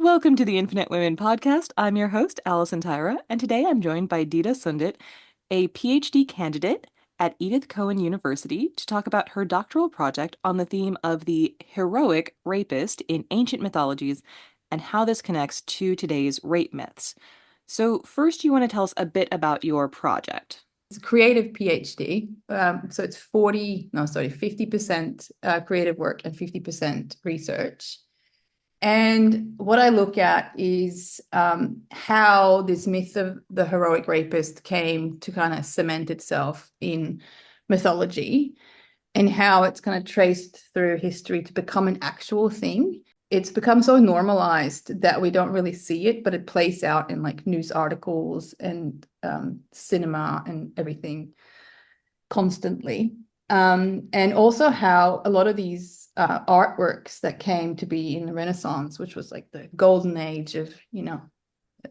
Welcome to the Infinite Women podcast. I'm your host, Alison Tyra, and today I'm joined by Dida Sundet, a PhD candidate at Edith Cowan University, to talk about her doctoral project on the theme of the heroic rapist in ancient mythologies and how this connects to today's rape myths. So, first, you want to tell us a bit about your project. It's a creative PhD. So it's 50% creative work and 50% research. And what I look at is how this myth of the heroic rapist came to kind of cement itself in mythology and how it's kind of traced through history to become an actual thing. It's become so normalized that we don't really see it, but it plays out in like news articles and cinema and everything constantly. And also how a lot of these artworks that came to be in the Renaissance, which was like the golden age of,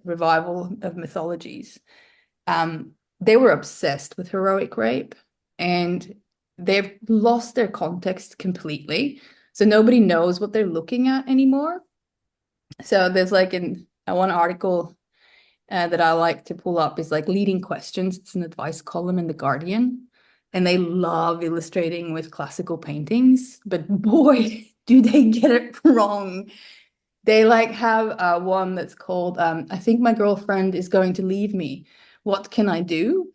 revival of mythologies, they were obsessed with heroic rape and they've lost their context completely. So nobody knows what they're looking at anymore. So there's like one article that I like to pull up is like leading questions. It's an advice column in The Guardian. And they love illustrating with classical paintings, but boy, do they get it wrong. They like have one that's called, I think my girlfriend is going to leave me. What can I do?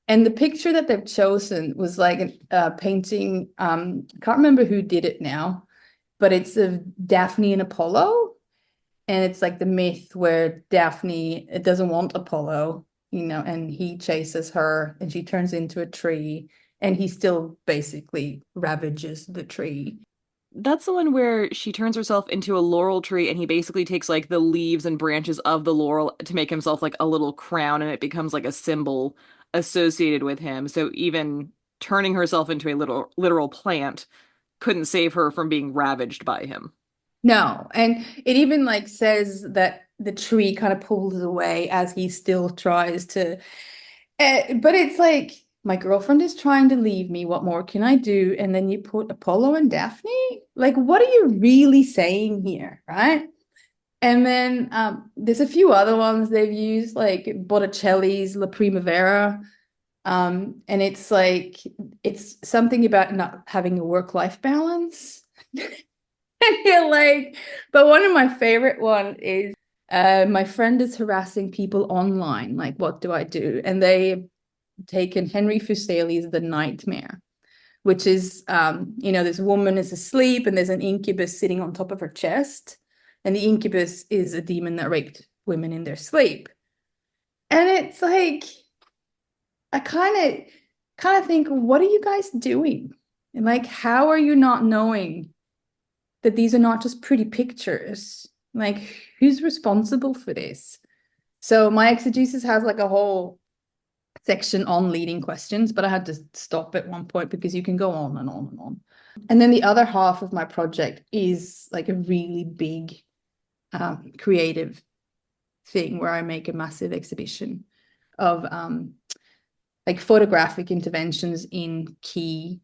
And the picture that they've chosen was like a painting. I can't remember who did it now, but it's of Daphne and Apollo. And it's like the myth where Daphne doesn't want Apollo, and he chases her and she turns into a tree and he still basically ravages the tree. That's the one where she turns herself into a laurel tree and he basically takes like the leaves and branches of the laurel to make himself like a little crown and it becomes like a symbol associated with him. So even turning herself into a little literal plant couldn't save her from being ravaged by him. No, and it even like says that the tree kind of pulls away as he still tries to. But it's like my girlfriend is trying to leave me. What more can I do? And then you put Apollo and Daphne. Like, what are you really saying here, right? And then there's a few other ones they've used, like Botticelli's La Primavera. And it's like it's something about not having a work-life balance. And you're like, but one of my favorite one is my friend is harassing people online. Like, what do I do? And they taken Henry Fuseli's The Nightmare, which is this woman is asleep and there's an incubus sitting on top of her chest. And the incubus is a demon that raped women in their sleep. And it's like I kind of think, what are you guys doing? And like, how are you not knowing that these are not just pretty pictures? Like, who's responsible for this? So my exegesis has like a whole section on leading questions, but I had to stop at one point because you can go on and on and on. And then the other half of my project is like a really big creative thing where I make a massive exhibition of like photographic interventions in key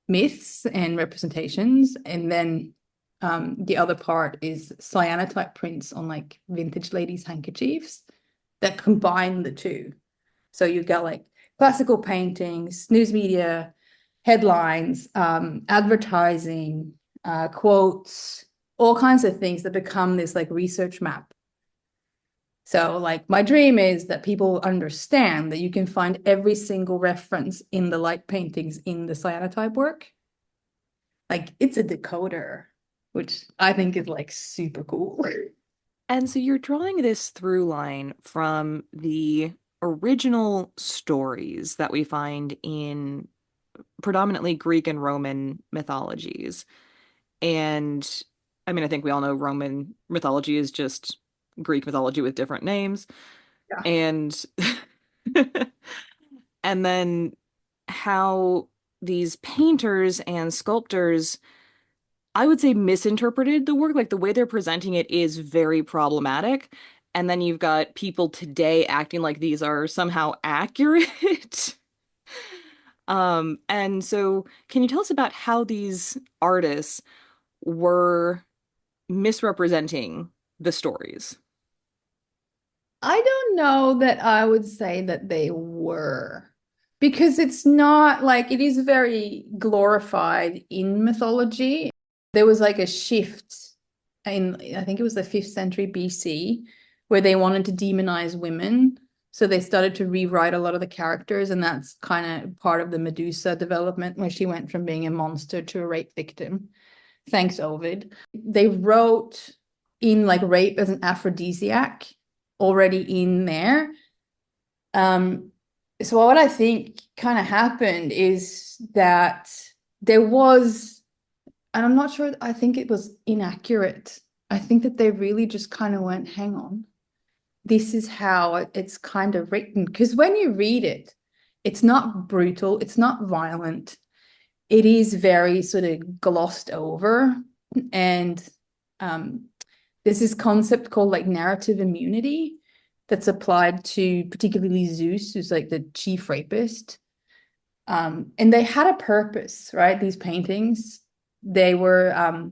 myths and representations. And then the other part is cyanotype prints on like vintage ladies' handkerchiefs that combine the two. So you've got like classical paintings, news media, headlines, advertising, quotes, all kinds of things that become this like research map. So like my dream is that people understand that you can find every single reference in the light paintings in the cyanotype work. Like it's a decoder, which I think is like super cool. And so you're drawing this through line from the original stories that we find in predominantly Greek and Roman mythologies. And I mean, I think we all know Roman mythology is just Greek mythology with different names. Yeah. And and then how these painters and sculptors, I would say, misinterpreted the work. Like the way they're presenting it is very problematic. And then you've got people today acting like these are somehow accurate. And so can you tell us about how these artists were misrepresenting the stories? I don't know that I would say that they were, because it's not like it is very glorified in mythology. There was like a shift in, I think it was the 5th century BC, where they wanted to demonize women. So they started to rewrite a lot of the characters, and that's kind of part of the Medusa development, where she went from being a monster to a rape victim. Thanks, Ovid. They wrote in like rape as an aphrodisiac already in there. Um, so what I think kind of happened is that there was, and I'm not sure, I think it was inaccurate. I think that they really just kind of went, hang on, this is how it's kind of written. Because when you read it, it's not brutal, it's not violent. It is very sort of glossed over. And um, there's this concept called like narrative immunity that's applied to particularly Zeus, who's like the chief rapist. And they had a purpose, right? These paintings, they were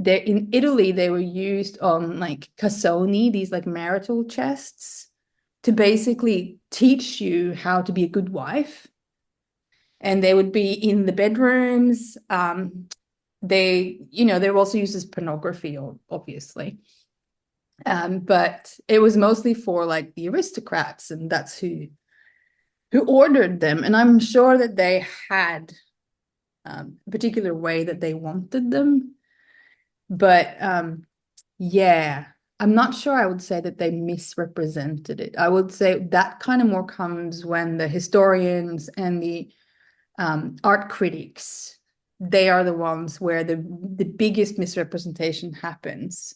they in Italy, they were used on like cassoni, these like marital chests, to basically teach you how to be a good wife. And they would be in the bedrooms. They were also used as pornography, obviously. But it was mostly for like the aristocrats, and that's who ordered them. And I'm sure that they had a particular way that they wanted them. But yeah, I'm not sure I would say that they misrepresented it. I would say that kind of more comes when the historians and the art critics, they are the ones where the biggest misrepresentation happens,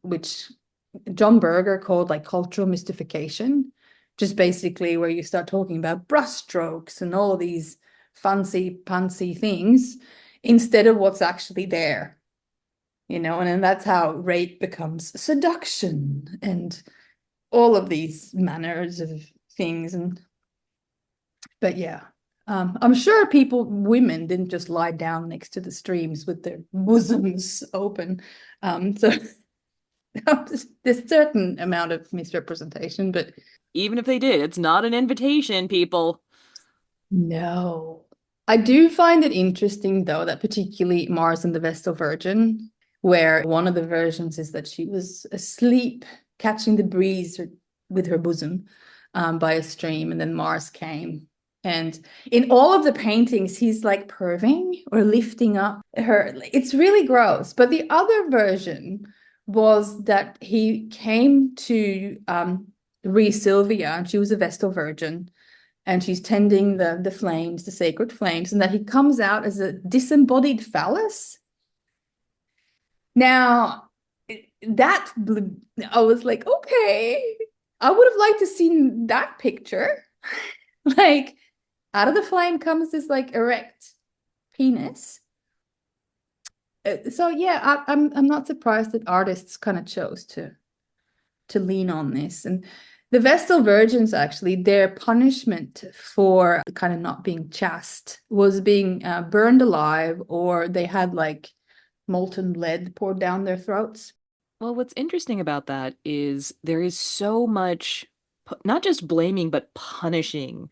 which John Berger called like cultural mystification, just basically where you start talking about brushstrokes and all these fancy pantsy things instead of what's actually there, and then that's how rape becomes seduction and all of these manners of things. But yeah, I'm sure women didn't just lie down next to the streams with their bosoms open. So there's a certain amount of misrepresentation, but Even if they did, it's not an invitation, people. no. I do find it interesting, though, that particularly Mars and the Vestal Virgin, where one of the versions is that she was asleep, catching the breeze with her bosom by a stream, and then Mars came. And in all of the paintings, he's like perving or lifting up her. It's really gross. But the other version was that he came to Re Sylvia, and she was a Vestal Virgin, and she's tending the flames, the sacred flames, and that he comes out as a disembodied phallus. Now, that I was like, okay, I would have liked to seen that picture. Like, out of the flame comes this like erect penis. So yeah, I'm not surprised that artists kind of chose to lean on this. And the Vestal Virgins, actually, their punishment for kind of not being chaste was being burned alive, or they had like molten lead poured down their throats. Well, what's interesting about that is there is so much, not just blaming, but punishing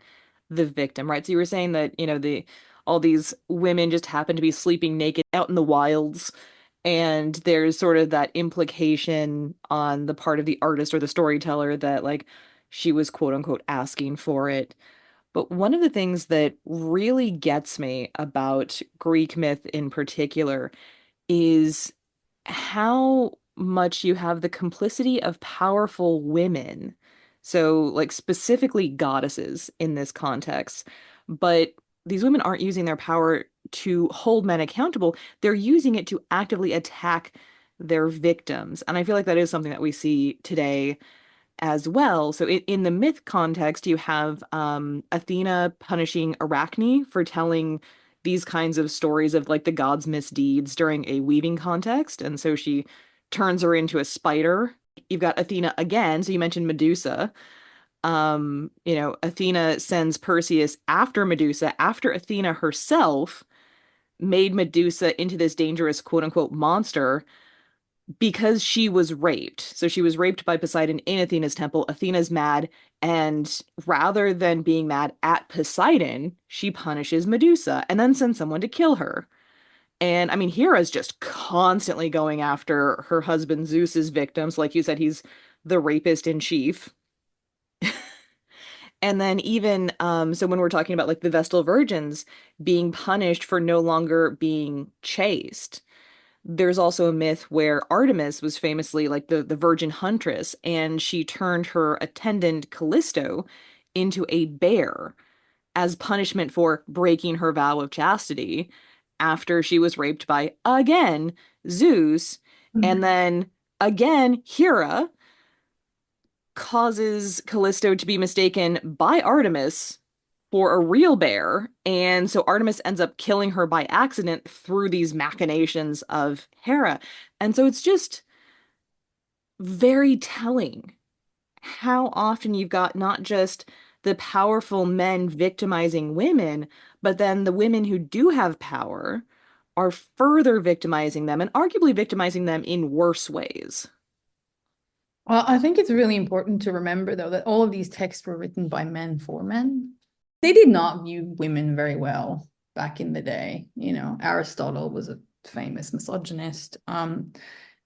the victim, right? So you were saying that, the all these women just happen to be sleeping naked out in the wilds, and there's sort of that implication on the part of the artist or the storyteller that like she was quote unquote asking for it. But one of the things that really gets me about Greek myth in particular is how much you have the complicity of powerful women. So, like, specifically goddesses in this context. But these women aren't using their power to hold men accountable, they're using it to actively attack their victims. And I feel like that is something that we see today as well. So in the myth context, you have Athena punishing Arachne for telling these kinds of stories of like the gods' misdeeds during a weaving context, and so she turns her into a spider. You've got Athena again, so you mentioned Medusa. Athena sends Perseus after Medusa, after Athena herself made Medusa into this dangerous quote unquote monster because she was raped. So she was raped by Poseidon in Athena's temple. Athena's mad, and rather than being mad at Poseidon, she punishes Medusa and then sends someone to kill her. And I mean, Hera's just constantly going after her husband Zeus's victims. Like you said, he's the rapist in chief. And then even so when we're talking about like the Vestal Virgins being punished for no longer being chaste, there's also a myth where Artemis was famously like the virgin huntress, and she turned her attendant Callisto into a bear as punishment for breaking her vow of chastity after she was raped by again Zeus, and then again Hera causes Callisto to be mistaken by Artemis for a real bear. And so Artemis ends up killing her by accident through these machinations of Hera. And so it's just very telling how often you've got not just the powerful men victimizing women, but then the women who do have power are further victimizing them and arguably victimizing them in worse ways. Well, I think it's really important to remember, though, that all of these texts were written by men for men. They did not view women very well back in the day. Aristotle was a famous misogynist.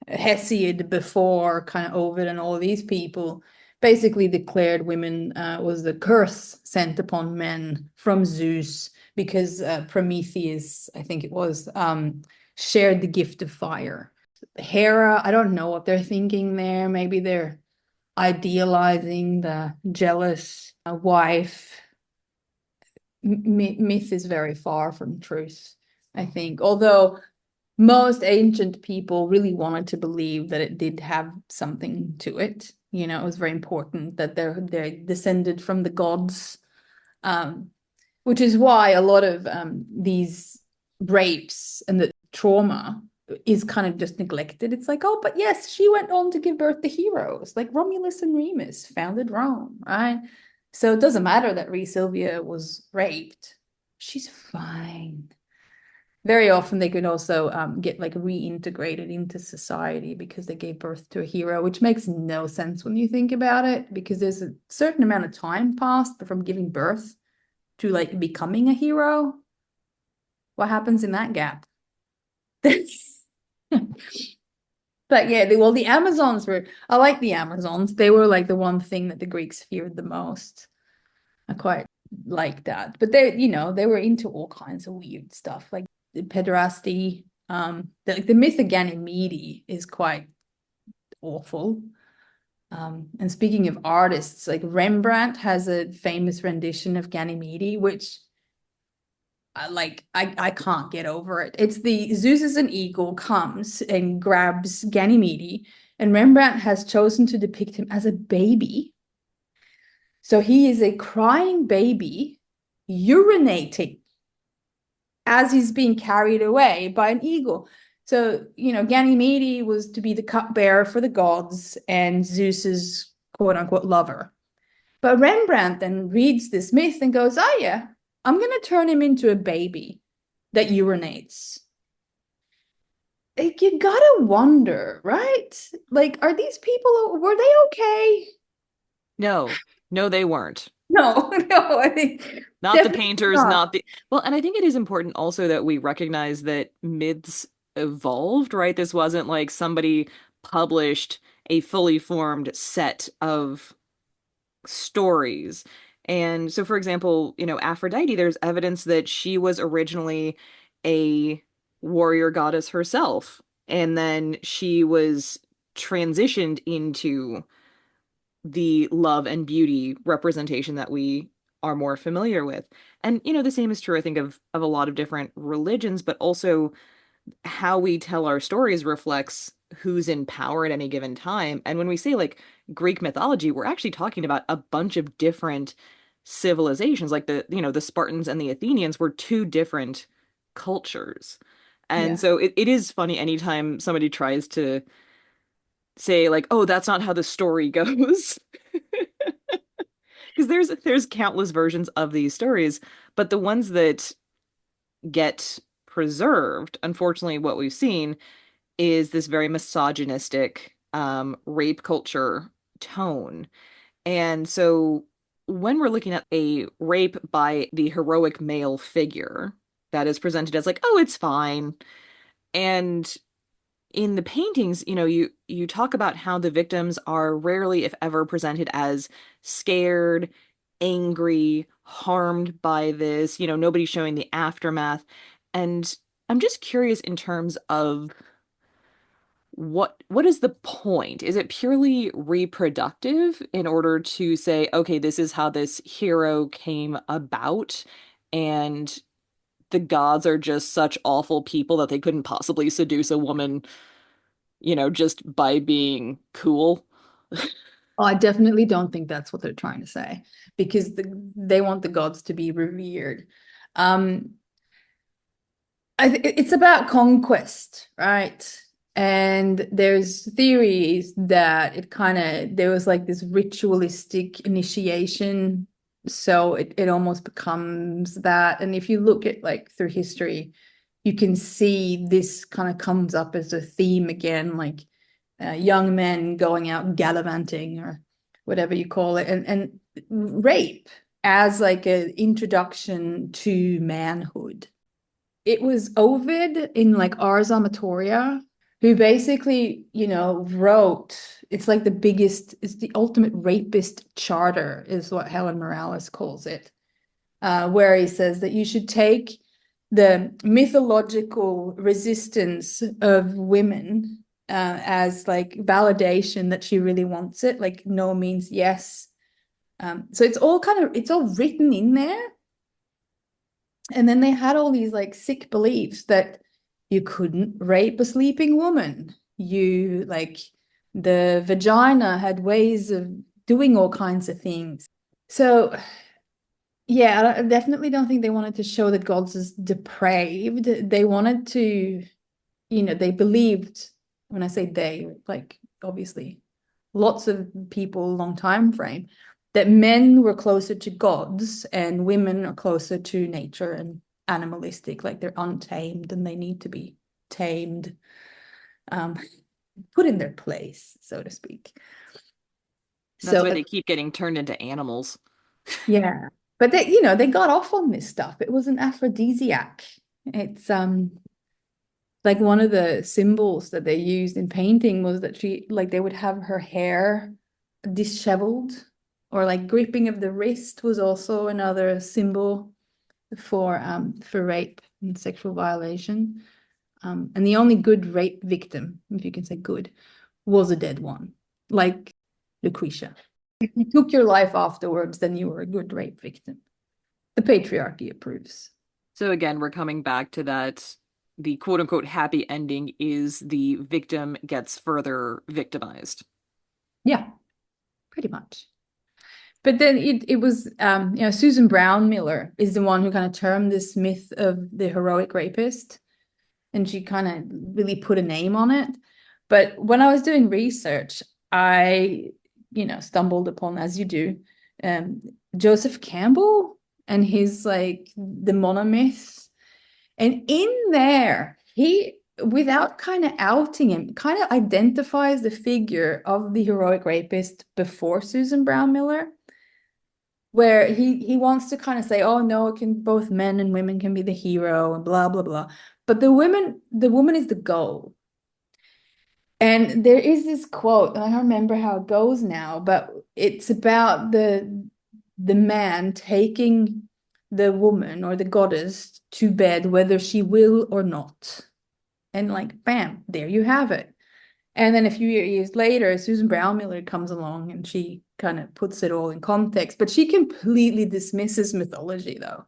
Hesiod before kind of Ovid and all of these people basically declared women was the curse sent upon men from Zeus because Prometheus, I think it was, shared the gift of fire. Hera, I don't know what they're thinking there. Maybe they're idealizing the jealous wife. Myth is very far from truth, I think. Although most ancient people really wanted to believe that it did have something to it. It was very important that they're descended from the gods, um, which is why a lot of these rapes and the trauma is kind of just neglected. It's like, oh, but yes, she went on to give birth to heroes like Romulus and Remus, founded Rome, right? So it doesn't matter that Rhea Silvia was raped. She's fine. Very often they could also get like reintegrated into society because they gave birth to a hero, which makes no sense when you think about it, because there's a certain amount of time passed from giving birth to like becoming a hero. What happens in that gap? But yeah, well, the Amazons were, I like the Amazons. They were like the one thing that the Greeks feared the most. I quite like that. But they were into all kinds of weird stuff, like the pederasty. The myth of Ganymede is quite awful. And speaking of artists, like Rembrandt has a famous rendition of Ganymede, which I can't get over it. It's the Zeus as an eagle comes and grabs Ganymede, and Rembrandt has chosen to depict him as a baby. So he is a crying baby urinating as he's being carried away by an eagle. So, Ganymede was to be the cupbearer for the gods and Zeus's quote unquote lover. But Rembrandt then reads this myth and goes, oh, yeah, I'm going to turn him into a baby that urinates. Like, you gotta wonder, right? Like, are these people, were they okay? No, no, they weren't. No, no, I think Not the definitely painters, not. not the well, and I think it is important also that we recognize that myths evolved, right? This wasn't like somebody published a fully formed set of stories. And so, for example, Aphrodite, there's evidence that she was originally a warrior goddess herself, and then she was transitioned into the love and beauty representation that we are more familiar with. And the same is true, I think, of a lot of different religions, but also how we tell our stories reflects who's in power at any given time. And when we say like Greek mythology, we're actually talking about a bunch of different civilizations. Like the Spartans and the Athenians were two different cultures. And Yeah. so it is funny anytime somebody tries to say like, oh, that's not how the story goes. Because there's countless versions of these stories, but the ones that get preserved, unfortunately, what we've seen is this very misogynistic rape culture tone. And so when we're looking at a rape by the heroic male figure that is presented as like, oh, it's fine. And in the paintings, you talk about how the victims are rarely, if ever, presented as scared, angry, harmed by this, nobody showing the aftermath. And I'm just curious in terms of what is the point? Is it purely reproductive in order to say, okay, this is how this hero came about, and the gods are just such awful people that they couldn't possibly seduce a woman, just by being cool? Oh, I definitely don't think that's what they're trying to say because they want the gods to be revered. Um, it's about conquest, right? And there's theories that there was like this ritualistic initiation. So it almost becomes that. And if you look at like through history, you can see this kind of comes up as a theme again, like young men going out gallivanting or whatever you call it, and rape as like an introduction to manhood. It was Ovid in like Ars Amatoria, who basically, wrote, it's like it's the ultimate rapist charter, is what Helen Morales calls it, where he says that you should take the mythological resistance of women as like validation that she really wants it, like no means yes. So it's all written in there. And then they had all these like sick beliefs that you couldn't rape a sleeping woman. You like the vagina had ways of doing all kinds of things. So yeah, I definitely don't think they wanted to show the gods as depraved. They wanted to, they believed, when I say they, like obviously lots of people, long time frame, that men were closer to gods and women are closer to nature and animalistic, like they're untamed and they need to be tamed, um, put in their place, so to speak. That's So, why they keep getting turned into animals. yeah, but they got off on this stuff. It was an aphrodisiac. It's like one of the symbols that they used in painting was that they would have her hair disheveled, or like gripping of the wrist was also another symbol for rape and sexual violation. And the only good rape victim, if you can say good, was a dead one, like Lucretia. If you took your life afterwards, then you were a good rape victim. The patriarchy approves. So again, we're coming back to that the quote unquote happy ending is the victim gets further victimized. Yeah, pretty much. But then it was Susan Brown Miller is the one who kind of termed this myth of the heroic rapist, and she kind of really put a name on it. But when I was doing research, I stumbled upon, as you do, um, Joseph Campbell and his like the monomyths, and in there he, without kind of outing him, kind of identifies the figure of the heroic rapist before Susan Brown Miller, where he wants to kind of say, oh no, it can both men and women can be the hero and blah blah blah. But the woman is the goal. And there is this quote, and I don't remember how it goes now, but it's about the man taking the woman or the goddess to bed, whether she will or not. And like, bam, there you have it. And then a few years later, Susan Brown Miller comes along and she kind of puts it all in context, but she completely dismisses mythology, though.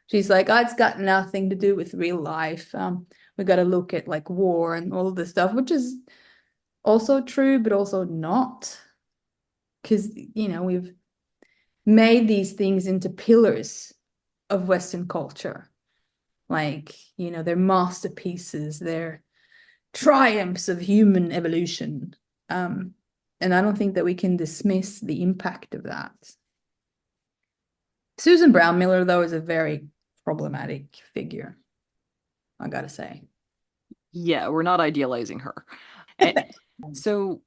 She's like, oh, it's got nothing to do with real life. We got to look at like war and all of this stuff, which is also true, but also not. Because, we've made these things into pillars of Western culture. Like, they're masterpieces, they're triumphs of human evolution. And I don't think that we can dismiss the impact of that. Susan Brown Miller, though, is a very problematic figure, I gotta say. Yeah, we're not idealizing her. And so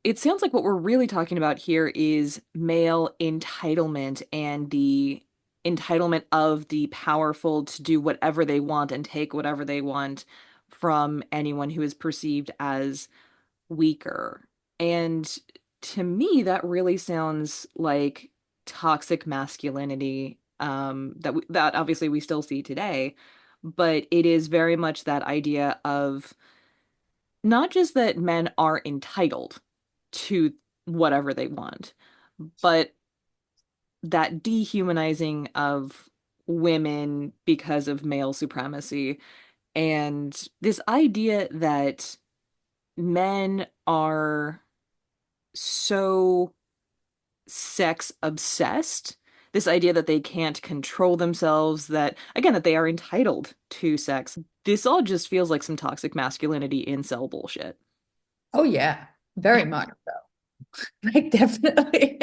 it sounds like what we're really talking about here is male entitlement and the entitlement of the powerful to do whatever they want and take whatever they want from anyone who is perceived as weaker. And to me, that really sounds like toxic masculinity, that obviously we still see today, but it is very much that idea of not just that men are entitled to whatever they want, but that dehumanizing of women because of male supremacy and this idea that men are so sex obsessed. This idea that they can't control themselves, that again, that they are entitled to sex. This all just feels like some toxic masculinity incel bullshit. Oh yeah, very much so. Like definitely.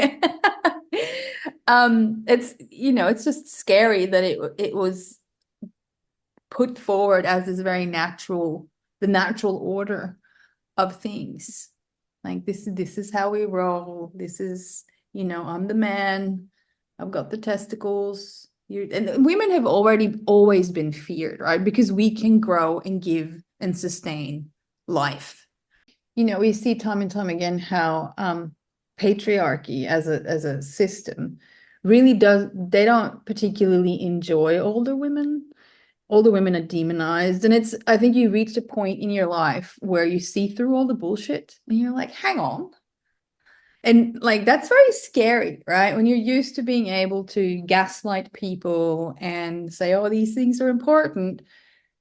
It's it's just scary that it was put forward as this very natural, the natural order of things. Like this is how we roll. This is, I'm the man. I've got the testicles. And women have already always been feared, right? Because we can grow and give and sustain life. We see time and time again how patriarchy as a system really does, they don't particularly enjoy older women. Older women are demonized. And I think you reached a point in your life where you see through all the bullshit and you're like, hang on. And like that's very scary, right? When you're used to being able to gaslight people and say, oh, these things are important.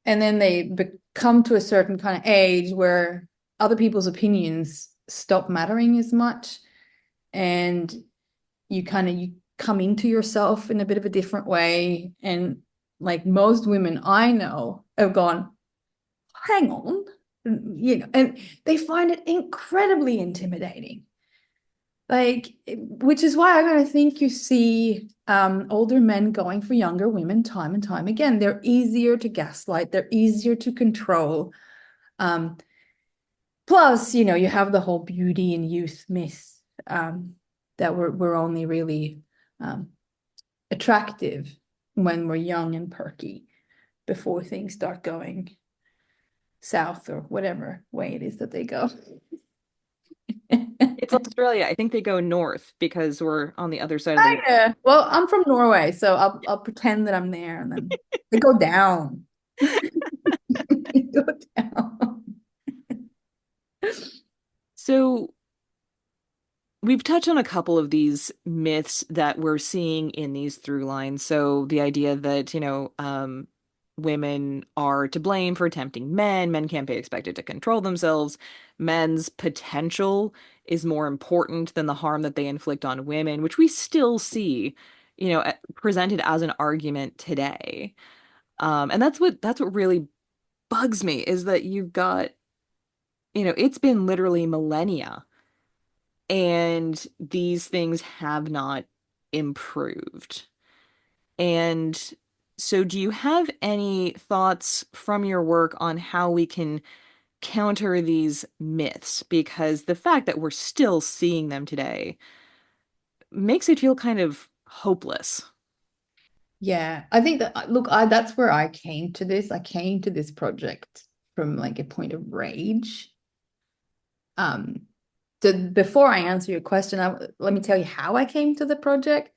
And then they come to a certain kind of age where other people's opinions stop mattering as much. And you come into yourself in a bit of a different way. And like most women I know have gone, hang on, and they find it incredibly intimidating. Like, which is why I kind of think you see older men going for younger women time and time again. They're easier to gaslight, they're easier to control. Um, Plus, you have the whole beauty and youth myth that we're only really um, attractive when we're young and perky before things start going south or whatever way it is that they go. It's Australia. I think they go north because we're on the other side of the. Yeah. Well, I'm from Norway, so I'll pretend that I'm there and then they go down. They go down. So we've touched on a couple of these myths that we're seeing in these through lines. So the idea that, women are to blame for tempting men, men can't be expected to control themselves, men's potential is more important than the harm that they inflict on women, which we still see, presented as an argument today. And that's what really bugs me is that you've got, it's been literally millennia and these things have not improved. And so, do you have any thoughts from your work on how we can counter these myths? Because the fact that we're still seeing them today makes it feel kind of hopeless. Yeah, I think that look, that's where I came to this. I came to this project from like a point of rage. Um, so before I answer your question, let me tell you how I came to the project.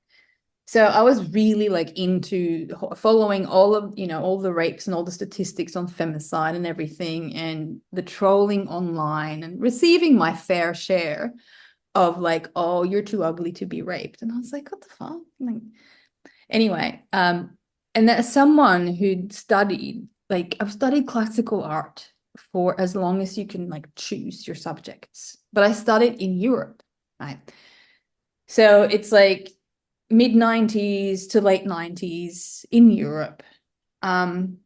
So I was really like into following all of, all the rapes and all the statistics on femicide and everything and the trolling online and receiving my fair share of like, oh, you're too ugly to be raped. And I was like, what the fuck? Like, anyway, and as someone who'd studied, like I've studied classical art for as long as you can like choose your subjects, but I studied in Europe, right? So it's like mid 90s to late 90s in Europe. Um,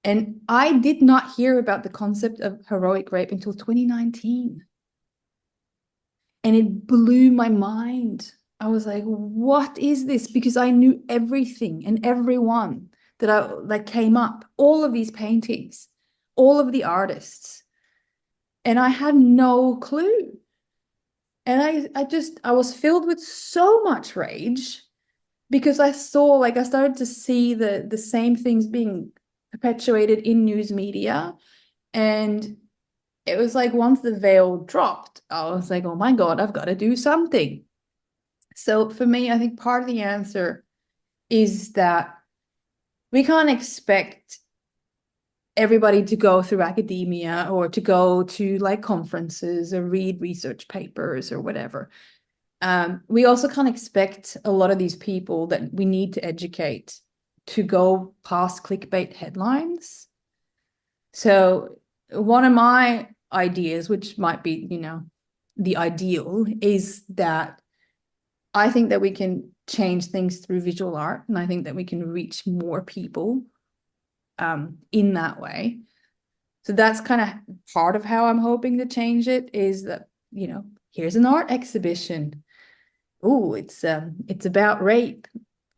and I did not hear about the concept of heroic rape until 2019. And it blew my mind. I was like, what is this? Because I knew everything and everyone that came up, all of these paintings. all of the artists. And I had no clue. And I was filled with so much rage because I saw, like, I started to see the same things being perpetuated in news media. And it was like once the veil dropped, I was like, oh my God, I've got to do something. So for me, I think part of the answer is that we can't expect everybody to go through academia or to go to like conferences or read research papers or whatever. We also can't expect a lot of these people that we need to educate to go past clickbait headlines. So one of my ideas, which might be, the ideal, is that I think that we can change things through visual art, and I think that we can reach more people in that way. So that's kind of part of how I'm hoping to change it is that, here's an art exhibition. Oh, it's about rape.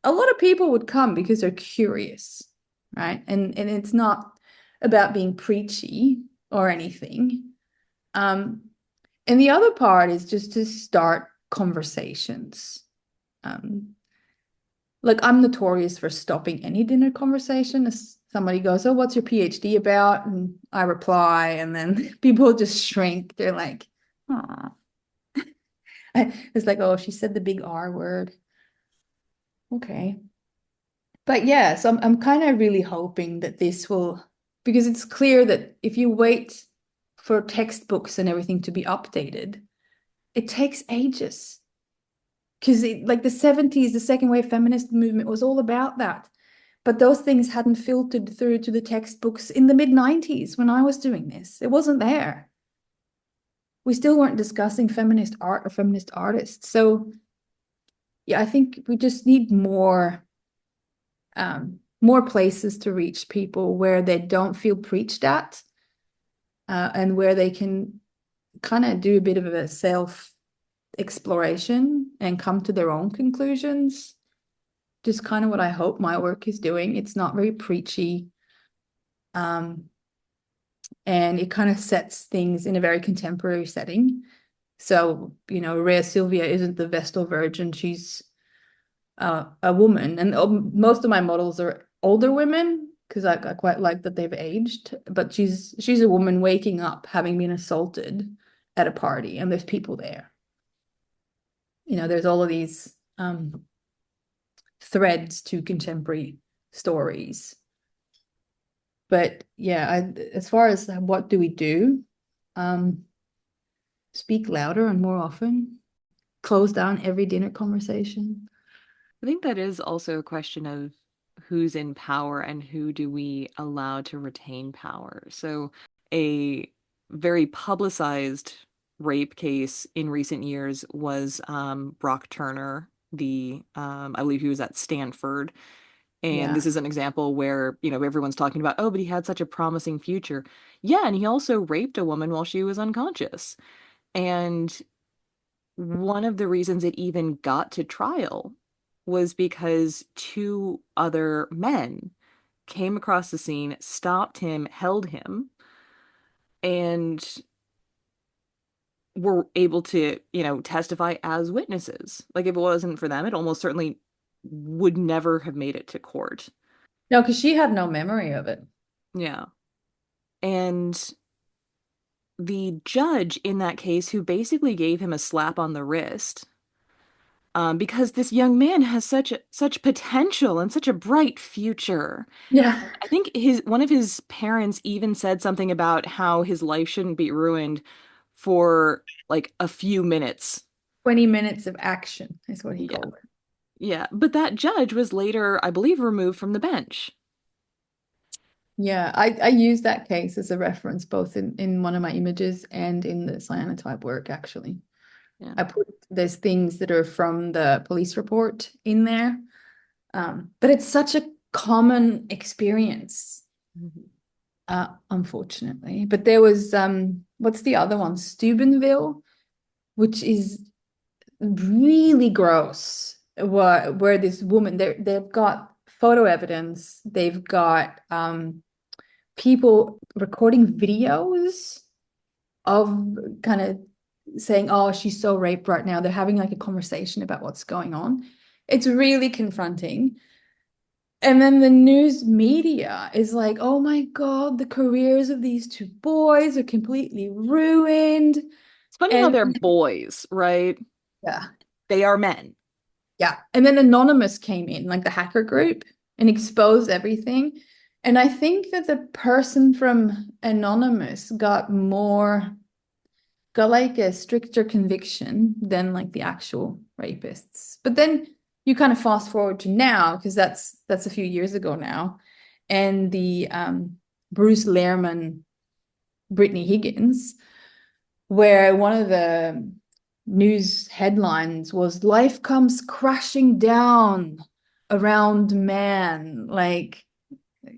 A lot of people would come because they're curious, right? And it's not about being preachy or anything. Um, and the other part is just to start conversations. Um, like I'm notorious for stopping any dinner conversation. As somebody goes, "Oh, what's your PhD about?" And I reply, and then people just shrink. They're like, "Oh," it's like, "Oh, she said the big R word." Okay. But yeah, so I'm kind of really hoping that this will, because it's clear that if you wait for textbooks and everything to be updated, it takes ages. Because like the 70s, the second wave feminist movement was all about that. But those things hadn't filtered through to the textbooks in the mid 90s when I was doing this. It wasn't there. We still weren't discussing feminist art or feminist artists. So yeah, I think we just need more places to reach people where they don't feel preached at, and where they can kind of do a bit of a self exploration and come to their own conclusions. Just kind of what I hope my work is doing. It's not very preachy. Um, and it kind of sets things in a very contemporary setting. So, Rhea Sylvia isn't the Vestal Virgin. She's a woman. And most of my models are older women because I quite like that they've aged. But she's a woman waking up having been assaulted at a party, and there's people there. There's all of these threads to contemporary stories. But yeah, as far as what do we do, um, speak louder and more often, close down every dinner conversation. I think that is also a question of who's in power and who do we allow to retain power. So, a very publicized rape case in recent years was Brock Turner, I believe he was at Stanford. And Yeah. this is an example where, everyone's talking about, oh, but he had such a promising future. Yeah, and he also raped a woman while she was unconscious. And one of the reasons it even got to trial was because two other men came across the scene, stopped him, held him, and were able to, testify as witnesses. Like if it wasn't for them, it almost certainly would never have made it to court. No, because she had no memory of it. Yeah. And the judge in that case, who basically gave him a slap on the wrist, because this young man has such potential and such a bright future. Yeah. I think his one of his parents even said something about how his life shouldn't be ruined for like a few minutes. 20 minutes of action is what he Yeah. called it. Yeah. But that judge was later, I believe, removed from the bench. Yeah, I use that case as a reference both in one of my images and in the cyanotype work, actually. Yeah. I put there's things that are from the police report in there. But it's such a common experience, Mhm. unfortunately. But there was what's the other one? Steubenville, which is really gross. Where this woman, they've got photo evidence, they've got people recording videos of kind of saying, "Oh, she's so raped right now." They're having like a conversation about what's going on. It's really confronting. And then the news media is like, "Oh my God, the careers of these two boys are completely ruined." It's funny how And they're boys, right? yeah, They are men. yeah. And then Anonymous came in, like the hacker group, and exposed everything. And I think that the person from Anonymous got like a stricter conviction than like the actual rapists. But then you kind of fast forward to now, because that's a few years ago now, and the Bruce Lehrman, Brittany Higgins, where one of the news headlines was "Life comes crashing down around man." Like,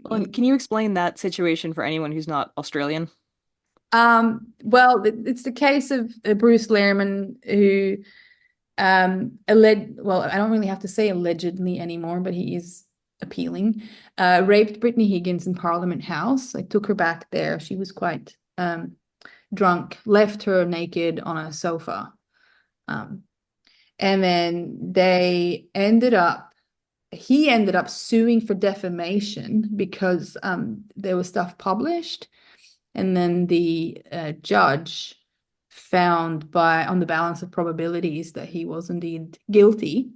Well, and can you explain that situation for anyone who's not Australian? well, it's the case of Bruce Lehrman who well, I don't really have to say allegedly anymore, but he is appealing. Raped Brittany Higgins in Parliament House. I took her back there. She was quite drunk, left her naked on a sofa. Um, and then he ended up suing for defamation because there was stuff published. And then the judge found on the balance of probabilities that he was indeed guilty.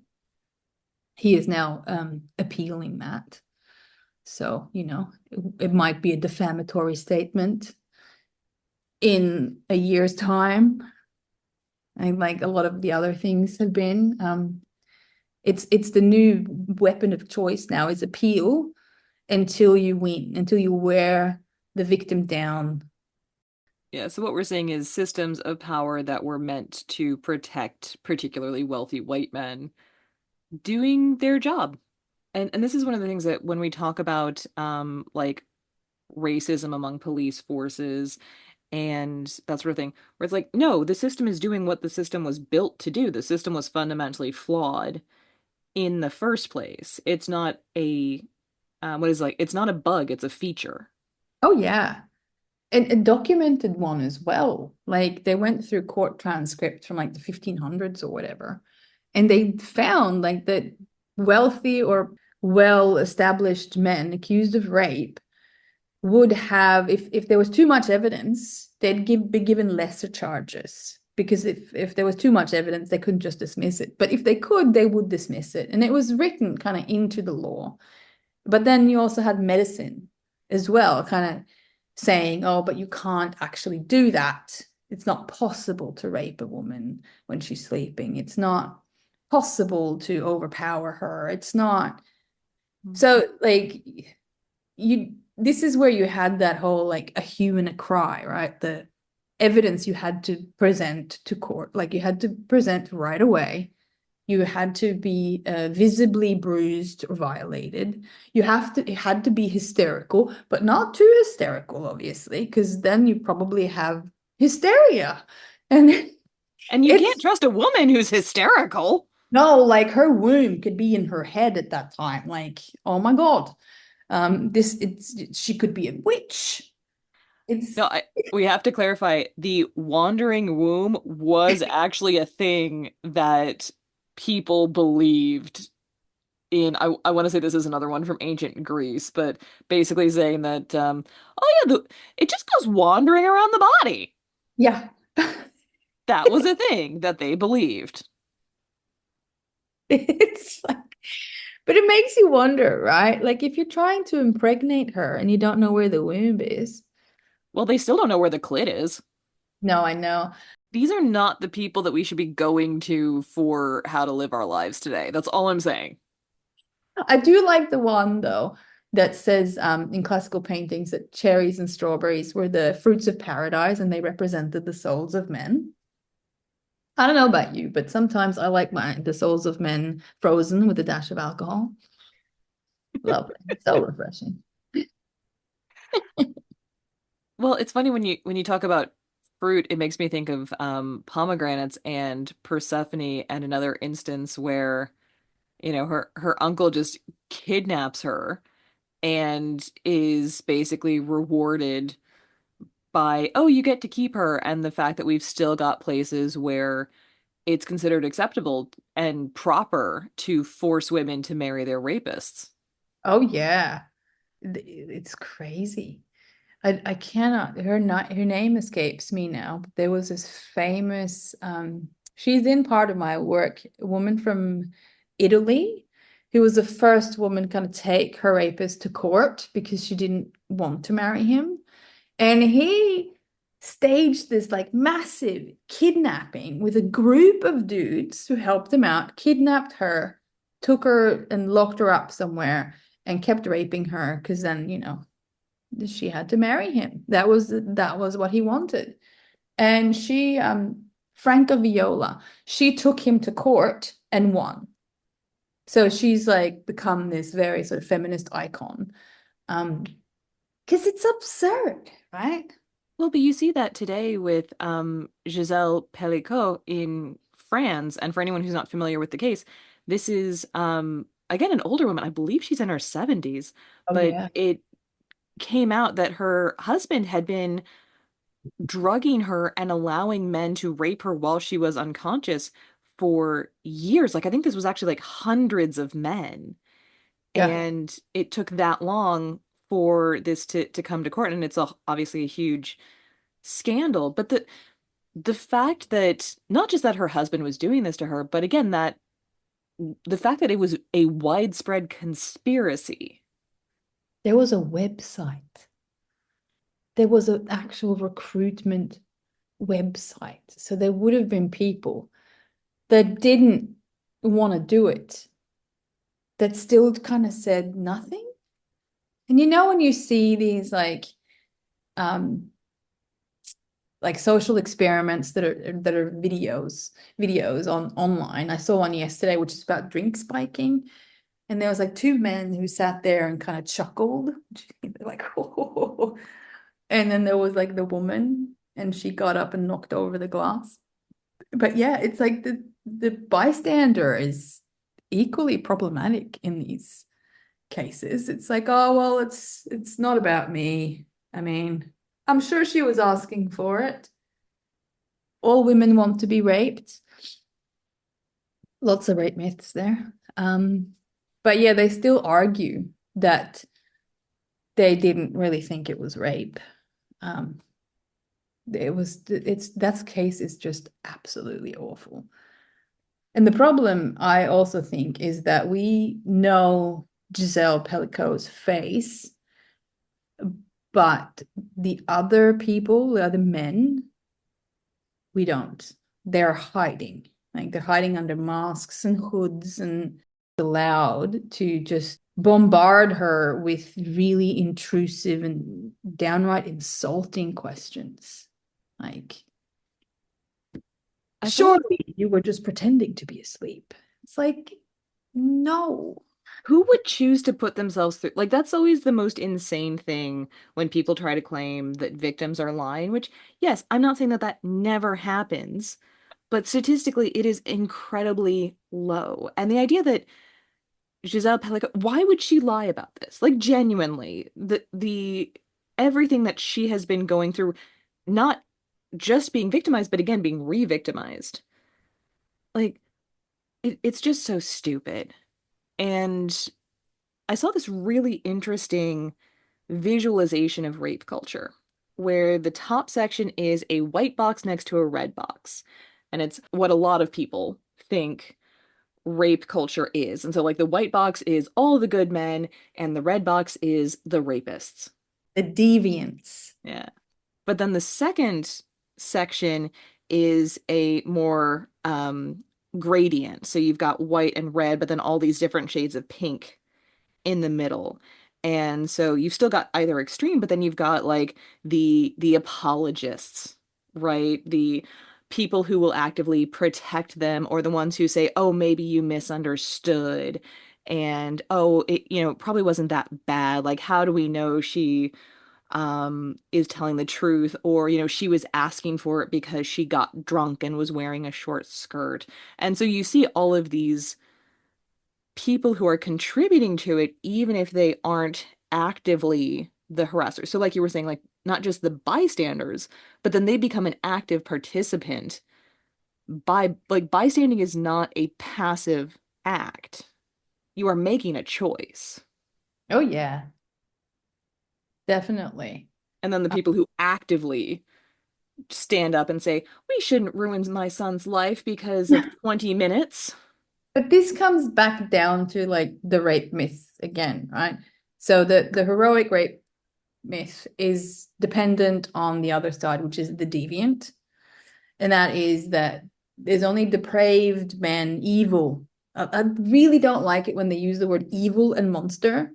He is now appealing that. So, it might be a defamatory statement in a year's time. And like a lot of the other things have been. It's the new weapon of choice now is appeal until you win, until you wear the victim down. Yeah, so what we're saying is systems of power that were meant to protect particularly wealthy white men doing their job. And this is one of the things that when we talk about like racism among police forces and that sort of thing, where it's like, no, the system is doing what the system was built to do. The system was fundamentally flawed in the first place. It's not a what is like, it's not a bug, it's a feature. Oh yeah. And a documented one as well. Like they went through court transcripts from like the 1500s or whatever, and they found like that wealthy or well-established men accused of rape would have, if there was too much evidence, be given lesser charges. Because if there was too much evidence, they couldn't just dismiss it. But if they could, they would dismiss it. And it was written kind of into the law. But then you also had medicine as well, kind of saying, "Oh, but you can't actually do that. It's not possible to rape a woman when she's sleeping. It's not possible to overpower her. It's not." So, like, this is where you had that whole like a hue and a cry, right? The evidence you had to present to court, like you had to present right away. You had to be visibly bruised or violated. It had to be hysterical, but not too hysterical, obviously, because then you probably have hysteria. And And you can't it's trust a woman who's hysterical. no, like her womb could be in her head at that time. Like, oh my God, she could be a witch. It's No, we have to clarify the wandering womb was actually a thing that people believed in. I want to say this is another one from ancient Greece, but basically saying that, oh yeah, it just goes wandering around the body. yeah. That was a thing that they believed. It's like, but it makes you wonder, right? Like if you're trying to impregnate her and you don't know where the womb is. Well, they still don't know where the clit is. No, I know. These are not the people that we should be going to for how to live our lives today. That's all I'm saying. I do like the one though that says in classical paintings that cherries and strawberries were the fruits of paradise and they represented the souls of men. I don't know about you, but sometimes I like the souls of men frozen with a dash of alcohol. Lovely. So refreshing. Well, it's funny when you talk about fruit, it makes me think of pomegranates and Persephone and another instance where, her uncle just kidnaps her and is basically rewarded by, oh, you get to keep her, and the fact that we've still got places where it's considered acceptable and proper to force women to marry their rapists. Oh yeah. It's crazy. I cannot her name escapes me now. But there was this famous she's in part of my work, a woman from Italy who was the first woman kind of take her rapist to court because she didn't want to marry him. And he staged this like massive kidnapping with a group of dudes who helped him out, kidnapped her, took her and locked her up somewhere and kept raping her because then, she had to marry him. That was what he wanted. And she Franca Viola, she took him to court and won. So she's like become this very sort of feminist icon. Um, because it's absurd, right? Well, but you see that today with Giselle Pellicot in France. And for anyone who's not familiar with the case, this is again an older woman. I believe she's in her 70s, Oh but yeah. it came out that her husband had been drugging her and allowing men to rape her while she was unconscious for years. Like I think this was actually like hundreds of men. Yeah. And it took that long for this to come to court. And it's obviously a huge scandal. But the fact that not just that her husband was doing this to her, but again, that the fact that it was a widespread conspiracy. There was a website. There was an actual recruitment website. So there would have been people that didn't want to do it, that still kind of said nothing. And when you see these um social experiments that are videos on online. I saw one yesterday which is about drink spiking. And there was like two men who sat there and kind of chuckled. They're like, oh. And then there was like the woman, and she got up and knocked over the glass. But yeah, it's like the bystander is equally problematic in these cases. It's like, oh well, it's not about me. I mean, I'm sure she was asking for it. All women want to be raped. Lots of rape myths there. But yeah, they still argue that they didn't really think it was rape. Um, that case is just absolutely awful. And the problem I also think is that we know Giselle Pellicot's face, but the other people, the other men, we don't. They're hiding. Like they're hiding under masks and hoods and allowed to just bombard her with really intrusive and downright insulting questions. Like, I feel like surely you were just pretending to be asleep. It's like, no. who would choose to put themselves through like that's always the most insane thing when people try to claim that victims are lying, which yes, I'm not saying that that never happens, but statistically it is incredibly low. And the idea that Giselle Pellicot, why would she lie about this? Like genuinely, the everything that she has been going through, not just being victimized, but again being re-victimized. Like it's just so stupid. And I saw this really interesting visualization of rape culture, where the top section is a white box next to a red box. And it's what a lot of people think rape culture is. And so, like, the white box is all the good men, and the red box is the rapists. The deviance. Yeah. But then the second section is a more gradient. So you've got white and red, but then all these different shades of pink in the middle. And so you've still got either extreme, but then you've got like the apologists, right? The people who will actively protect them, or the ones who say, "Oh, maybe you misunderstood." And oh, it probably wasn't that bad. Like, how do we know she is telling the truth? Or, she was asking for it because she got drunk and was wearing a short skirt. And so you see all of these people who are contributing to it, even if they aren't actively the harasser. So like you were saying, like not just the bystanders, but then they become an active participant. By like bystanding is not a passive act. You are making a choice. Oh yeah, definitely. And then the people who actively stand up and say, we shouldn't ruin my son's life because of 20 minutes. But this comes back down to like the rape myth again, right? So the heroic rape myth is dependent on the other side, which is the deviant. And that is that there's only depraved men, evil. I really don't like it when they use the word evil and monster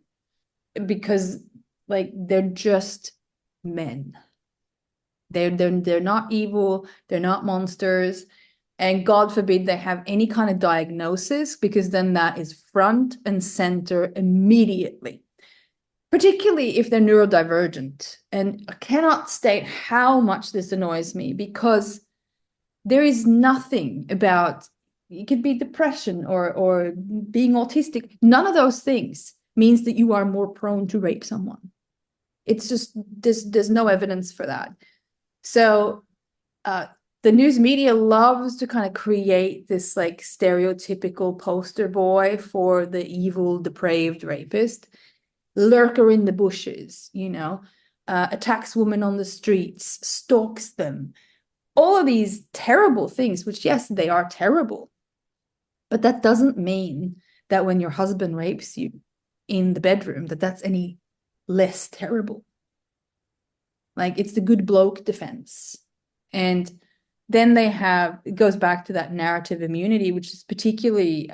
because like they're just men. They're not evil, they're not monsters. And God forbid they have any kind of diagnosis because then that is front and center immediately, particularly if they're neurodivergent. And I cannot state how much this annoys me because there is nothing about it could be depression or being autistic. None of those things means that you are more prone to rape someone. It's just there's no evidence for that. So uh, the news media loves to kind of create this like stereotypical poster boy for the evil, depraved rapist, lurker in the bushes, attacks women on the streets, stalks them. All of these terrible things, which, yes, they are terrible, but that doesn't mean that when your husband rapes you in the bedroom, that that's any less terrible. Like it's the good bloke defense. And then it goes back to that narrative immunity, which is particularly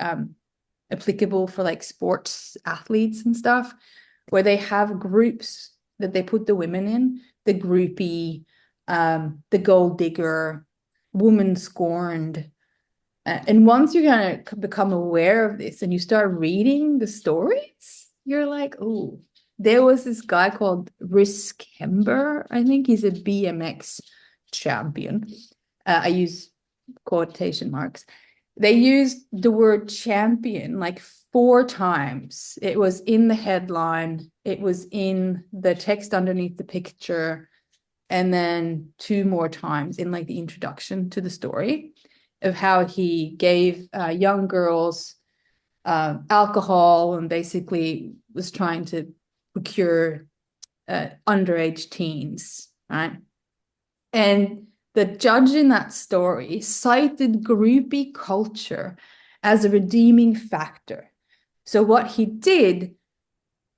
applicable for like sports athletes and stuff, where they have groups that they put the women in, the groupie, the gold digger, woman scorned. And once you kind of become aware of this and you start reading the stories, you're like, oh, there was this guy called Risk Kember. I think he's a BMX champion. I use quotation marks. They used the word champion like 4 times. It was in the headline, it was in the text underneath the picture, and then 2 more times in like the introduction to the story of how he gave young girls alcohol and basically was trying to procure underage teens, right? And the judge in that story cited groupie culture as a redeeming factor. So what he did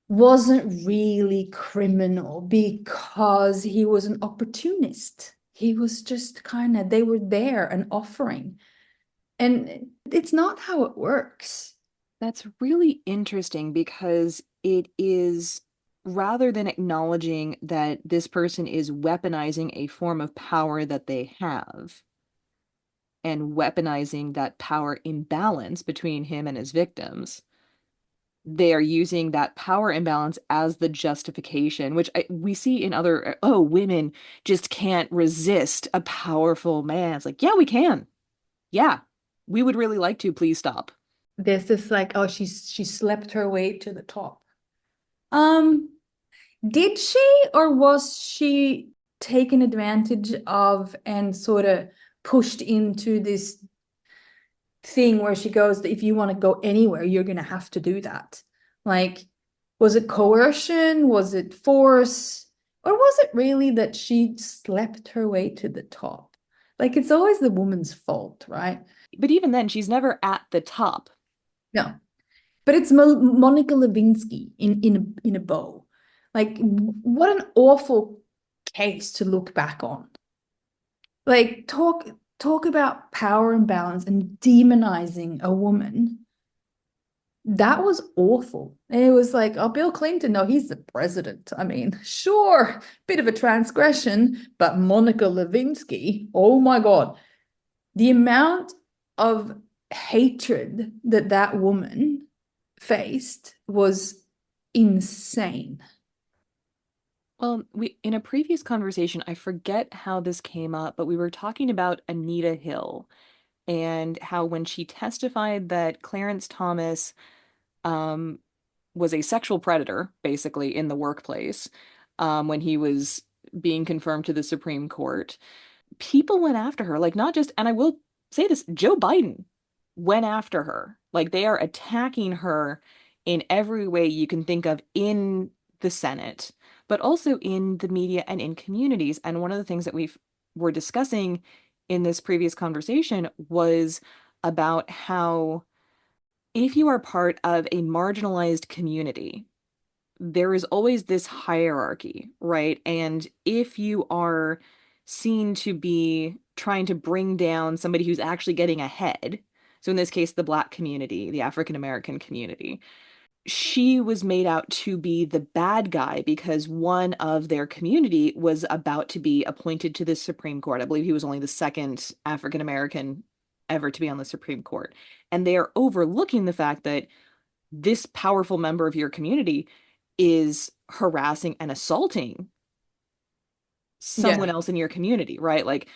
wasn't really criminal because he was an opportunist. He was just kind of, they were there and offering. And it's not how it works. That's really interesting because it is rather than acknowledging that this person is weaponizing a form of power that they have and weaponizing that power imbalance between him and his victims, they are using that power imbalance as the justification, which we see in other, oh, women just can't resist a powerful man. It's like, yeah, we can. Yeah, we would really like to. Please stop. There's this like, oh, she slept her way to the top. Um, did she or was she taken advantage of and sort of pushed into this thing where she goes, if you want to go anywhere, you're going to have to do that? Like, was it coercion? Was it force? Or was it really that she slept her way to the top? Like, it's always the woman's fault, right? But even then, she's never at the top. No, but it's Monica Lewinsky in a bow. Like, what an awful case to look back on. Like, talk about power imbalance and demonizing a woman. That was awful. And it was like, oh, Bill Clinton, no, he's the president. I mean, sure, bit of a transgression, but Monica Lewinsky, oh my God, the amount of hatred that that woman faced was insane. Well, we in a previous conversation, I forget how this came up, but we were talking about Anita Hill and how when she testified that Clarence Thomas um was a sexual predator, basically, in the workplace, when he was being confirmed to the Supreme Court. People went after her, like not just, and I will say this, Joe Biden went after her. Like they are attacking her in every way you can think of in the Senate, but also in the media and in communities. And one of the things that we were discussing in this previous conversation was about how if you are part of a marginalized community, there is always this hierarchy, right? And if you are seen to be trying to bring down somebody who's actually getting ahead, so in this case, the Black community, the African American community, she was made out to be the bad guy because one of their community was about to be appointed to the Supreme Court. I believe he was only the second African American ever to be on the Supreme Court. And they are overlooking the fact that this powerful member of your community is harassing and assaulting someone Yeah. else in your community, right? Like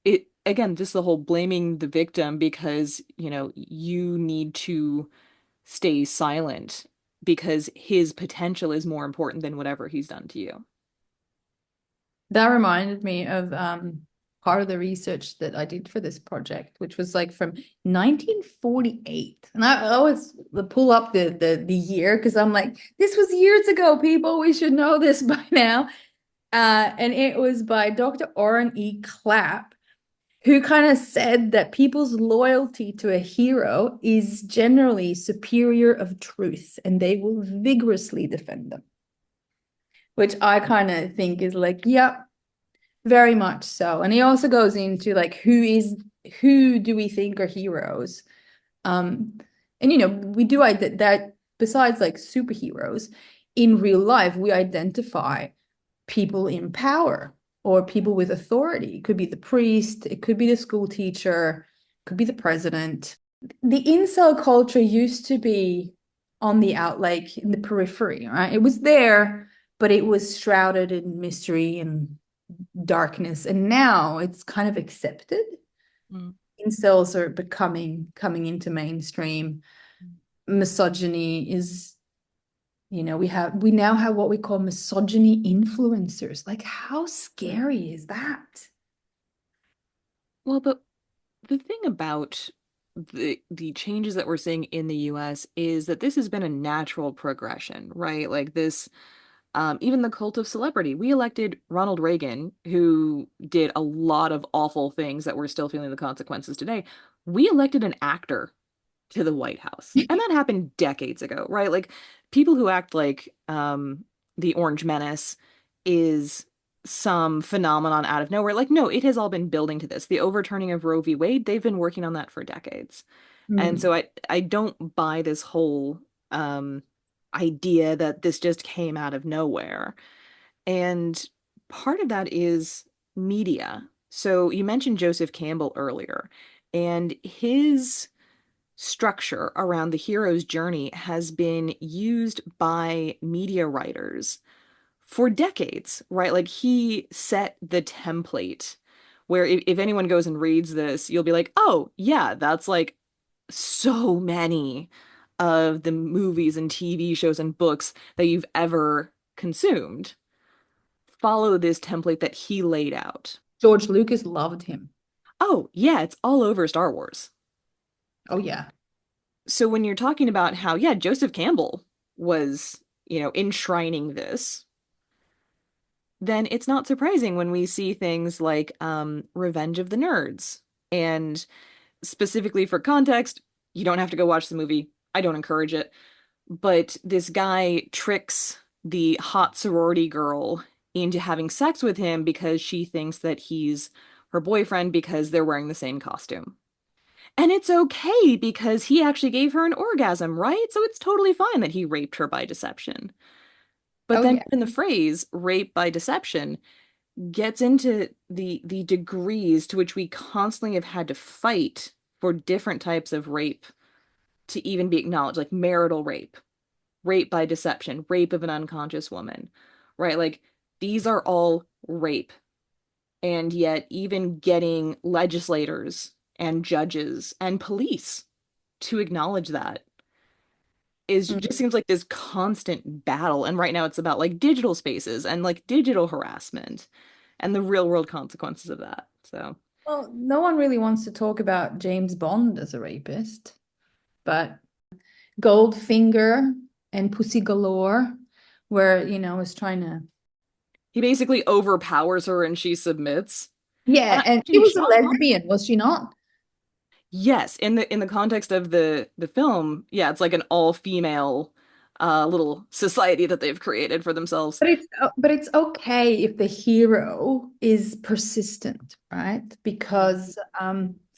it again, just the whole blaming the victim because, you need to stay silent because his potential is more important than whatever he's done to you. That reminded me of part of the research that I did for this project, which was like from 1948. And I always pull up the year because I'm like, this was years ago, people. We should know this by now. And it was by Dr. Orrin E. Clapp, who kind of said that people's loyalty to a hero is generally superior of truth, and they will vigorously defend them. Which I kind of think is like, yep, very much so. And he also goes into like who do we think are heroes? Um, and we do that besides like superheroes, in real life, we identify people in power or people with authority. It could be the priest, it could be the school teacher, it could be the president. The incel culture used to be on the out, like in the periphery, right? It was there, but it was shrouded in mystery and darkness. And now it's kind of accepted. Mm. Incels are becoming coming into mainstream. Misogyny is, we now have what we call misogyny influencers. Like, how scary is that? Well, but the thing about the changes that we're seeing in the US is that this has been a natural progression, right? Like this even the cult of celebrity. We elected Ronald Reagan, who did a lot of awful things that we're still feeling the consequences today. We elected an actor to the White House. And that happened decades ago, right? Like people who act like the Orange Menace is some phenomenon out of nowhere. Like, no, it has all been building to this. The overturning of Roe v. Wade, they've been working on that for decades. And Hmm. so I don't buy this whole idea that this just came out of nowhere. And part of that is media. So you mentioned Joseph Campbell earlier, and his structure around the hero's journey has been used by media writers for decades, right? Like he set the template where if anyone goes and reads this, you'll be like, oh, yeah, that's like so many of the movies and TV shows and books that you've ever consumed follow this template that he laid out. George Lucas loved him. Oh, yeah, it's all over Star Wars. Oh, yeah. So when you're talking about how, yeah, Joseph Campbell was, enshrining this, then it's not surprising when we see things like Revenge of the Nerds. And specifically for context, you don't have to go watch the movie. I don't encourage it. But this guy tricks the hot sorority girl into having sex with him because she thinks that he's her boyfriend because they're wearing the same costume. And it's okay because he actually gave her an orgasm, right? So it's totally fine that he raped her by deception. But Oh, then yeah. in the phrase rape by deception gets into the degrees to which we constantly have had to fight for different types of rape to even be acknowledged, like marital rape, rape by deception, rape of an unconscious woman, right? Like these are all rape. And yet, even getting legislators and judges and police to acknowledge that is Mm. just seems like this constant battle. And right now it's about like digital spaces and like digital harassment and the real world consequences of that. So Well, no one really wants to talk about James Bond as a rapist, but Goldfinger and Pussy Galore, where, is trying to. he basically overpowers her and she submits. And Yeah, and she actually, was a Sean lesbian, was she not? yes, in the context of the film, yeah, it's like an all-female little society that they've created for themselves. But it's okay if the hero is persistent, right? Mm. Because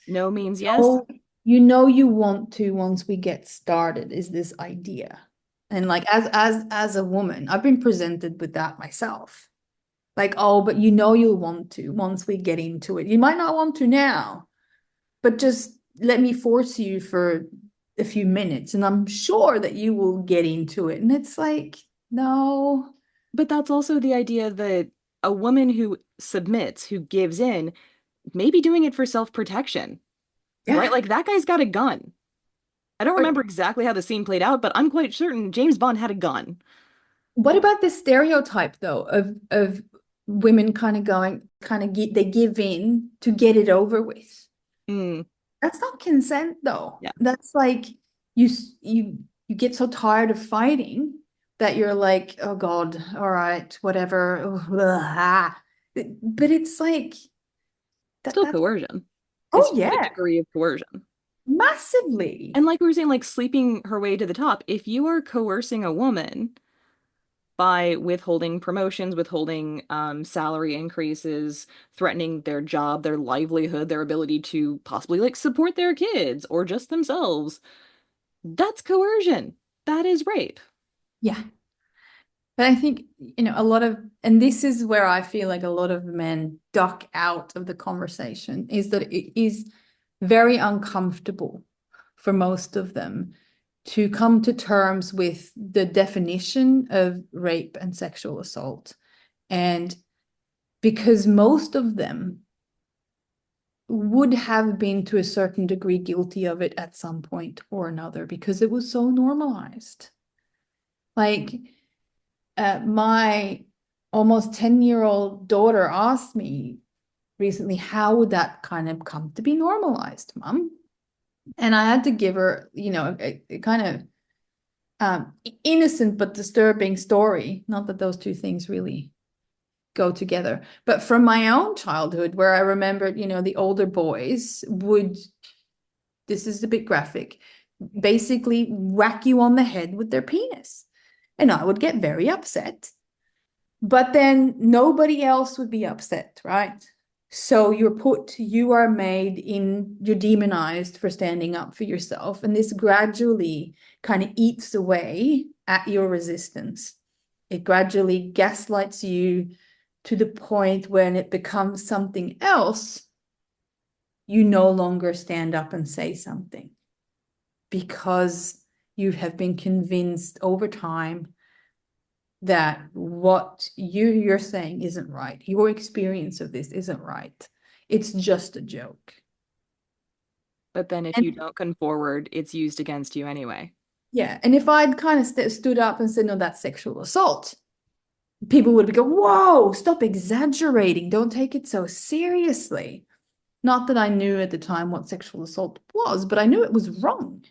No means yes, oh, you want to once we get started is this idea. And like as a woman, I've been presented with that myself. Like, oh, but you'll want to once we get into it. You might not want to now, but just let me force you for a few minutes, and I'm sure that you will get into it. And it's like, no. but that's also the idea that a woman who submits, who gives in, may be doing it for self-protection, right? Yeah. Like that guy's got a gun. I don't Or remember exactly how the scene played out, but I'm quite certain James Bond had a gun. what about this stereotype though of women kind of going they give in to get it over with? Mm, That's not consent though. yeah, That's like you get so tired of fighting that you're like, oh God, all right, whatever. Oh, blah. But it's like still that's coercion. It's oh just a yeah, degree of coercion. massively. And like we were saying, like sleeping her way to the top, if you are coercing a woman by withholding promotions, withholding salary increases, threatening their job, their livelihood, their ability to possibly like support their kids or just themselves, that's coercion. That is rape. Yeah. But I think, a lot of, and this is where I feel like a lot of men duck out of the conversation, is that it is very uncomfortable for most of them to come to terms with the definition of rape and sexual assault. And because most of them would have been to a certain degree guilty of it at some point or another because it was so normalized. Like, my almost 10-year-old daughter asked me recently, how would that kind of come to be normalized, Mum? And I had to give her, a kind of innocent but disturbing story. Not that those two things really go together, but from my own childhood, where I remembered, the older boys would, this is a bit graphic, basically whack you on the head with their penis. And I would get very upset. But then nobody else would be upset, right? So you are you're demonized for standing up for yourself. And this gradually kind of eats away at your resistance. It gradually gaslights you to the point when it becomes something else, you no longer stand up and say something because you have been convinced over time that what you're saying isn't right. Your experience of this isn't right. It's just a joke. But then if And you don't come forward, it's used against you anyway. yeah, and if I'd kind of stood up and said, no, that's sexual assault, people would go, whoa, stop exaggerating. Don't take it so seriously. Not that I knew at the time what sexual assault was, but I knew it was wrong.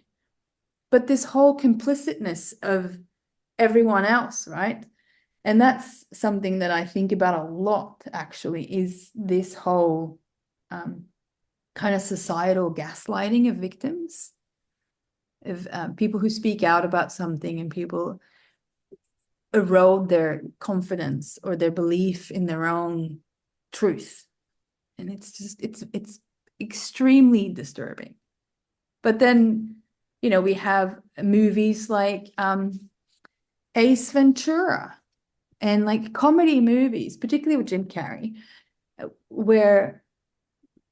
But this whole complicitness of everyone else, right? And that's something that I think about a lot, actually, is this whole um, kind of societal gaslighting of victims, of people who speak out about something and people erode their confidence or their belief in their own truth. And it's extremely disturbing. But then, we have movies like Ace Ventura and like comedy movies, particularly with Jim Carrey, where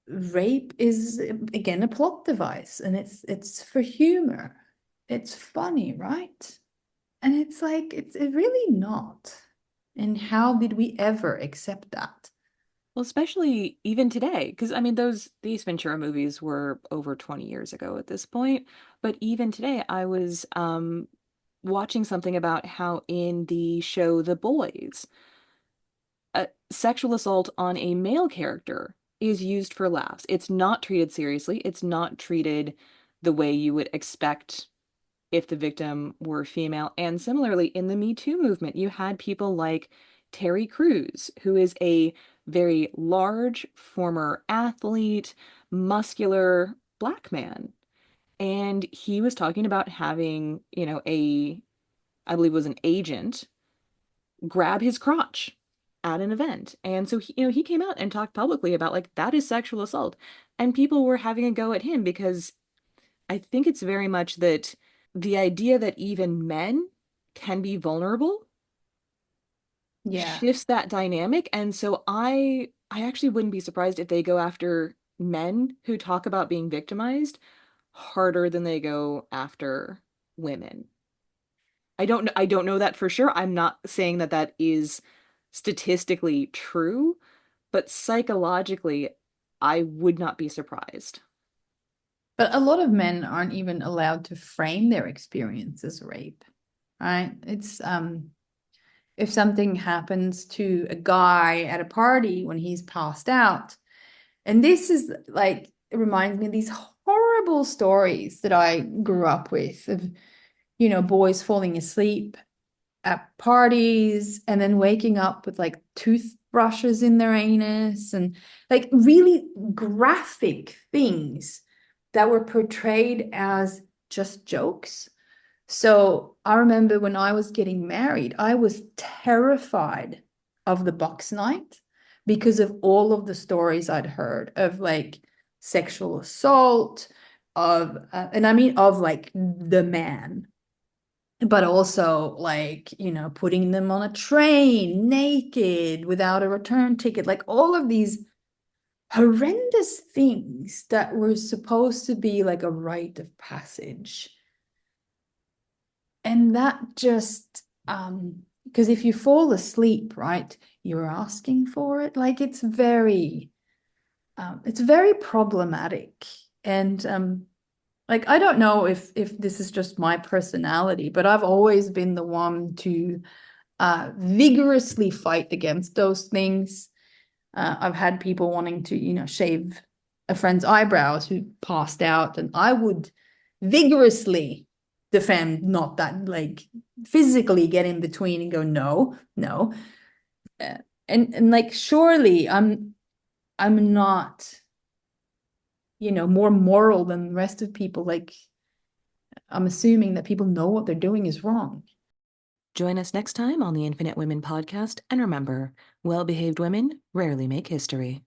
rape is again a plot device and it's for humor. It's funny, right? And it's like it's really not. And how did we ever accept that? Well, especially even today, because I mean, these Ventura movies were over 20 years ago at this point. But even today, I was watching something about how in the show The Boys, sexual assault on a male character is used for laughs. It's not treated seriously. It's not treated the way you would expect if the victim were female. And similarly, in the Me Too movement, you had people like Terry Crews, who is a very large former athlete, muscular black man. And he was talking about having, I believe it was an agent, grab his crotch at an event. And so he came out and talked publicly about like that is sexual assault. And people were having a go at him because I think it's very much that the idea that even men can be vulnerable Yeah. shifts that dynamic. And so I actually wouldn't be surprised if they go after men who talk about being victimized harder than they go after women. I don't know that for sure. I'm not saying that that is statistically true, but psychologically, I would not be surprised. But a lot of men aren't even allowed to frame their experience as rape, right? It's if something happens to a guy at a party when he's passed out, and this is like it reminds me of these horrible stories that I grew up with of, boys falling asleep at parties and then waking up with like toothbrushes in their anus and like really graphic things that were portrayed as just jokes. So I remember when I was getting married, I was terrified of the box night because of all of the stories I'd heard of like sexual assault, and I mean of like the man, but also like, putting them on a train naked without a return ticket, like all of these horrendous things that were supposed to be like a rite of passage. And that just, because if you fall asleep, right, you're asking for it. Like it's very problematic. And like I don't know if this is just my personality, but I've always been the one to vigorously fight against those things. I've had people wanting to, shave a friend's eyebrows who passed out, and I would vigorously defend, not that like physically get in between and go, no, no. Uh, and like surely I'm not, more moral than the rest of people. Like I'm assuming that people know what they're doing is wrong. Join us next time on the Infinite Women podcast, and remember, well behaved women rarely make history.